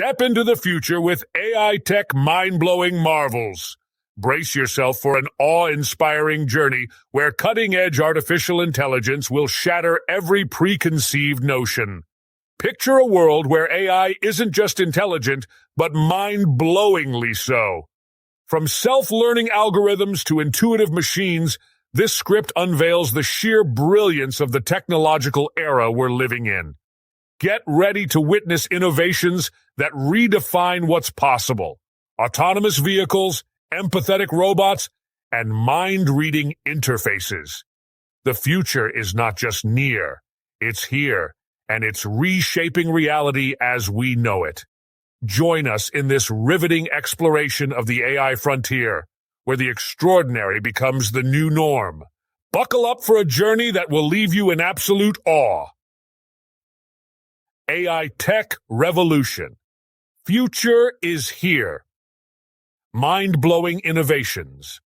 Step into the future with AI tech mind-blowing marvels. Brace yourself for an awe-inspiring journey where cutting-edge artificial intelligence will shatter every preconceived notion. Picture a world where AI isn't just intelligent, but mind-blowingly so. From self-learning algorithms to intuitive machines, this script unveils the sheer brilliance of the technological era we're living in. Get ready to witness innovations that redefine what's possible. Autonomous vehicles, empathetic robots, and mind-reading interfaces. The future is not just near, it's here, and it's reshaping reality as we know it. Join us in this riveting exploration of the AI frontier, where the extraordinary becomes the new norm. Buckle up for a journey that will leave you in absolute awe. AI tech revolution. Future is here. Mind-blowing innovations.